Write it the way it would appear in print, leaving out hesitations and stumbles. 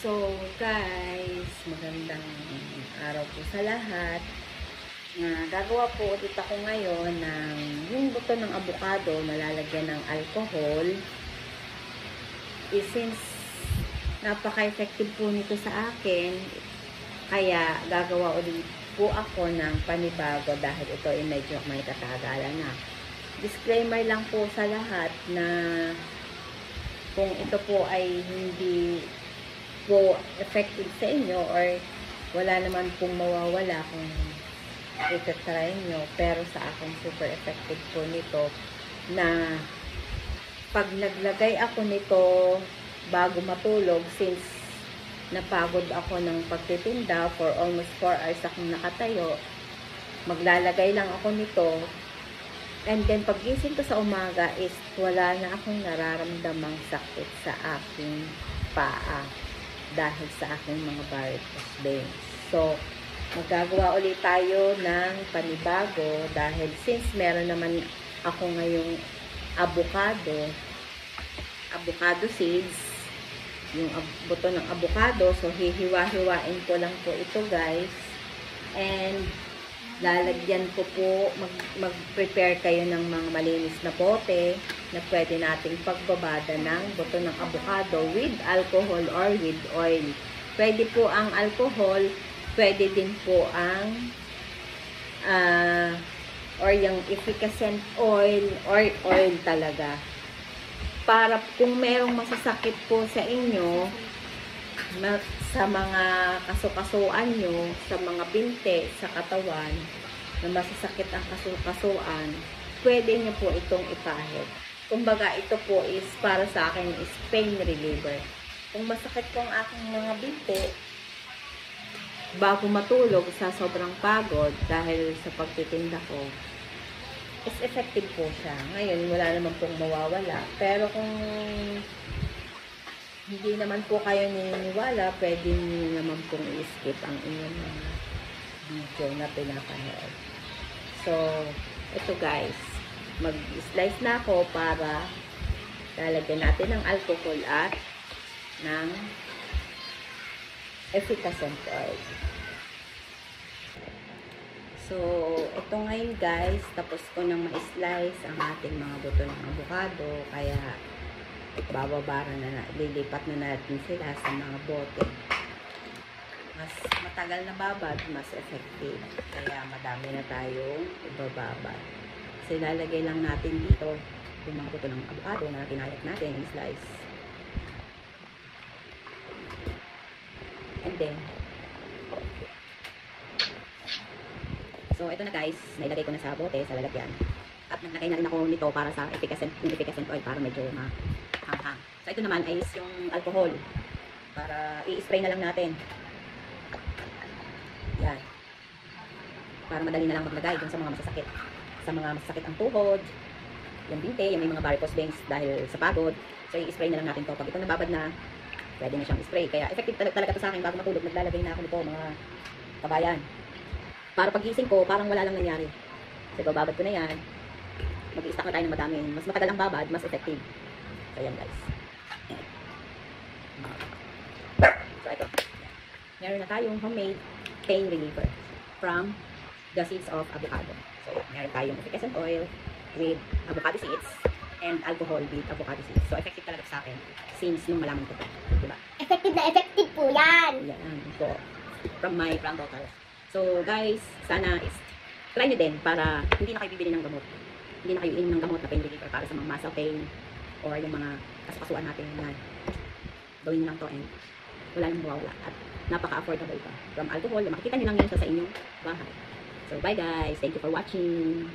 So guys, magandang araw po sa lahat. Gagawa po ulit ako ngayon ng yung buto ng avocado na lalagyan ng alcohol. Since napaka-effective po nito sa akin, kaya gagawa ulit po ako ng panibago dahil ito ay medyo may katagalan na. Disclaimer lang po sa lahat na kung ito po ay hindi po effective sa inyo or wala naman pong mawawala kung itatry nyo, pero sa akin super effective po nito na pag naglagay ako nito bago matulog, since napagod ako ng pagtitinda for almost 4 hours akong nakatayo, maglalagay lang ako nito, and then paggising ko sa umaga is wala na akong nararamdamang sakit sa aking paa dahil sa aking mga varicose veins. So, magagawa ulit tayo ng panibago dahil since meron naman ako ngayong avocado seeds, yung buto ng avocado, so hihiwa-hiwain ko lang po ito guys, and lalagyan ko po, mag-prepare kayo ng mga malinis na bote na pwede nating pagbabada ng buto ng avocado with alcohol or with oil. Pwede po ang alcohol, pwede din po ang or yung efficacent oil or oil talaga. Para kung merong masasakit po sa inyo, sa mga kasukasuan nyo, sa mga binte, sa katawan, na masasakit ang kasukasuan, pwede nyo po itong ipahid. Kumbaga, ito po is, para sa akin, is pain reliever. Kung masakit po ang aking mga binte, bago matulog sa sobrang pagod, dahil sa pagtitinda ko, is effective po siya. Ngayon, wala naman pong mawawala. Pero kung hindi naman po kayo naniniwala, pwede nyo naman pong i-skip ang inyong mga video na pinapanood. So, ito guys, mag-slice na ako para lalagyan natin ng alcohol at ng efficacent oil. So, ito ngayon guys, tapos ko nang ma-slice ang ating mga buto ng avocado, kaya bababara na, lilipat na natin sila sa mga bote. Mas matagal na babad, mas effective. Kaya madami na tayong ibababad. So, ilalagay lang natin dito yung mga buto ng avocado na kinayat natin, i-slice. And then, so, ito na guys, nailagay ko na sa bote, sa lalagyan. At naglagay na rin ako nito para sa efficacent oil, para medyo hanghang. So, ito naman ay yung alcohol. Para i-spray na lang natin. Yan. Para madali na lang maglagay dun sa mga masasakit. Sa mga masasakit ang tuhod, yung binte, yung may mga varicose veins dahil sa pagod. So, i-spray na lang natin to. Pag ito nababad na, pwede na siyang spray. Kaya effective talaga to sa akin. Bago matulog, naglalagay na ako nito, mga kabayan. Para pagising ko, parang wala lang nangyari. So, bababad ko na yan. Mag-i-stack na tayo ng madami. Mas matagal ang babad, mas effective. So, yan guys. So, ito. Meron na tayong homemade pain reliever from the seeds of avocado. So, meron tayong efficacent oil with avocado seeds and alcohol with avocado seeds. So, effective talaga sa akin since nung malaman ko ito. Diba? Effective na effective po yan. Yan. So, from my granddaughter. So, guys, sana try nyo din para hindi na kayo bibili ng gamot. Hindi na kayo inom ng gamot na pain reliever para sa mga muscle pain or yung mga kasukasuan natin na gawin nyo lang to and wala nang mawawala. At napaka-affordable pa. From alcohol, makikita nyo lang yan sa inyong bahay. So, bye guys. Thank you for watching.